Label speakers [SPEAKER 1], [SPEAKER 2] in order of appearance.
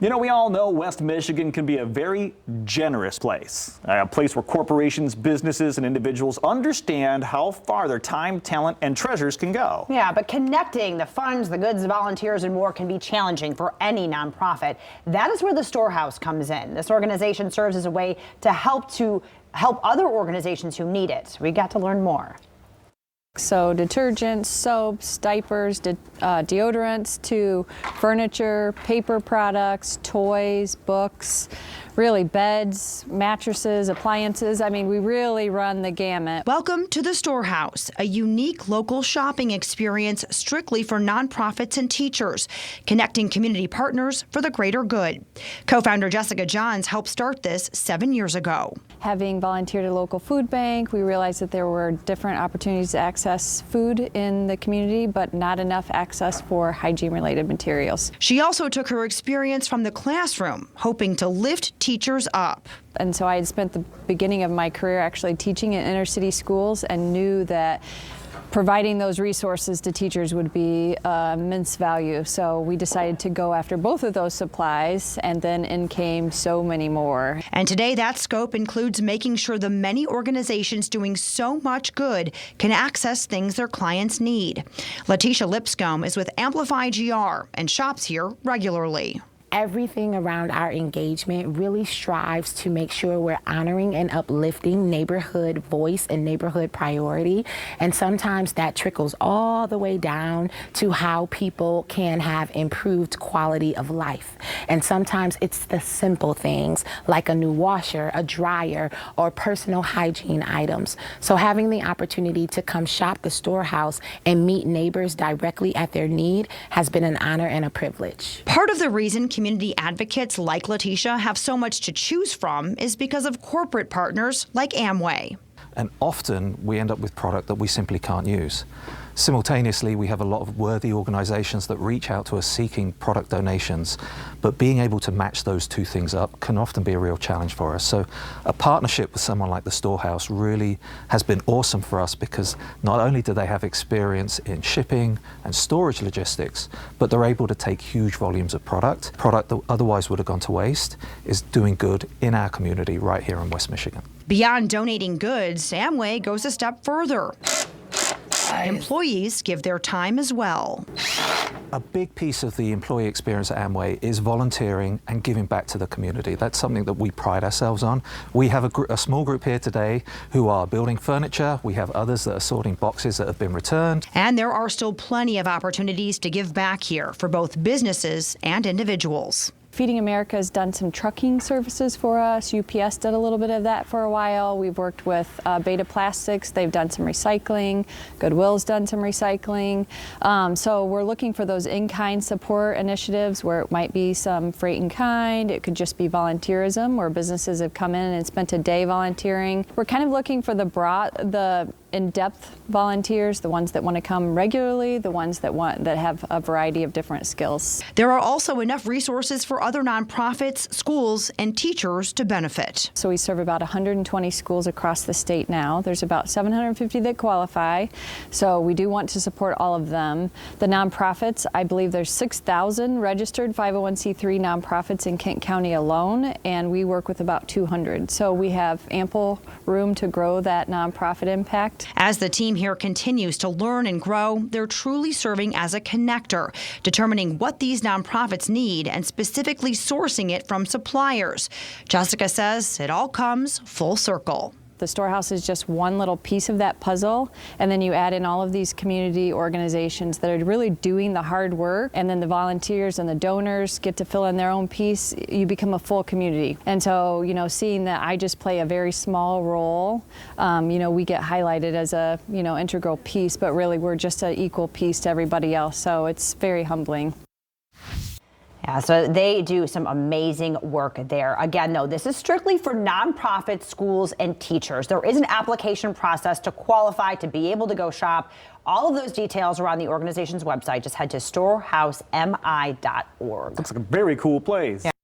[SPEAKER 1] You know, we all know West Michigan can be a very generous place, a place where corporations, businesses, and individuals understand how far their time, talent, and treasures can go.
[SPEAKER 2] Yeah, but connecting the funds, the goods, the volunteers, and more can be challenging for any nonprofit. That is where the StoreHouse comes in. This organization serves as a way to help other organizations who need it. We got to learn more.
[SPEAKER 3] So detergents, soaps, diapers, deodorants, to furniture, paper products, toys, books, really beds, mattresses, appliances. I mean, we really run the gamut.
[SPEAKER 4] Welcome to the StoreHouse, a unique local shopping experience strictly for nonprofits and teachers, connecting community partners for the greater good. Co-founder Jessica Johns helped start this 7 years ago.
[SPEAKER 3] Having volunteered at a local food bank, we realized that there were different opportunities to access food in the community, but not enough access for hygiene-related materials.
[SPEAKER 4] She also took her experience from the classroom, hoping to lift teachers up.
[SPEAKER 3] And so I had spent the beginning of my career actually teaching in inner city schools and knew that providing those resources to teachers would be immense value. So we decided to go after both of those supplies, and then in came so many more.
[SPEAKER 4] And today that scope includes making sure the many organizations doing so much good can access things their clients need. Letitia Lipscomb is with Amplify GR and shops here regularly.
[SPEAKER 5] Everything around our engagement really strives to make sure we're honoring and uplifting neighborhood voice and neighborhood priority. And sometimes that trickles all the way down to how people can have improved quality of life. And sometimes it's the simple things like a new washer, a dryer, or personal hygiene items. So having the opportunity to come shop the StoreHouse and meet neighbors directly at their need has been an honor and a privilege.
[SPEAKER 4] Part of the reason community advocates like Letitia have so much to choose from is because of corporate partners like Amway.
[SPEAKER 6] And often we end up with product that we simply can't use. Simultaneously, we have a lot of worthy organizations that reach out to us seeking product donations, but being able to match those two things up can often be a real challenge for us. So a partnership with someone like the StoreHouse really has been awesome for us, because not only do they have experience in shipping and storage logistics, but they're able to take huge volumes of product that otherwise would have gone to waste, is doing good in our community right here in West Michigan.
[SPEAKER 4] Beyond donating goods, Amway goes a step further. Employees give their time as well.
[SPEAKER 6] A big piece of the employee experience at Amway is volunteering and giving back to the community. That's something that we pride ourselves on. We have a small group here today who are building furniture. We have others that are sorting boxes that have been returned.
[SPEAKER 4] And there are still plenty of opportunities to give back here for both businesses and individuals.
[SPEAKER 3] Feeding America has done some trucking services for us. UPS did a little bit of that for a while. We've worked with Beta Plastics. They've done some recycling. Goodwill's done some recycling. So we're looking for those in-kind support initiatives where it might be some freight in kind. It could just be volunteerism where businesses have come in and spent a day volunteering. We're kind of looking for the in-depth volunteers, the ones that want to come regularly, the ones that have a variety of different skills.
[SPEAKER 4] There are also enough resources for other nonprofits, schools, and teachers to benefit.
[SPEAKER 3] So we serve about 120 schools across the state now. There's about 750 that qualify, so we do want to support all of them. The nonprofits, I believe there's 6,000 registered 501c3 nonprofits in Kent County alone, and we work with about 200. So we have ample room to grow that nonprofit impact.
[SPEAKER 4] As the team here continues to learn and grow, they're truly serving as a connector, determining what these nonprofits need and specifically sourcing it from suppliers. Jessica says it all comes full circle.
[SPEAKER 3] The StoreHouse is just one little piece of that puzzle, and then you add in all of these community organizations that are really doing the hard work, and then the volunteers and the donors get to fill in their own piece. You become a full community. And so, you know, seeing that I just play a very small role, you know, we get highlighted as a, you know, integral piece, but really we're just an equal piece to everybody else. So it's very humbling.
[SPEAKER 2] Yeah, so they do some amazing work there. Again, though, this is strictly for nonprofits, schools, and teachers. There is an application process to qualify to be able to go shop. All of those details are on the organization's website. Just head to storehousemi.org.
[SPEAKER 1] Looks like a very cool place. Yeah.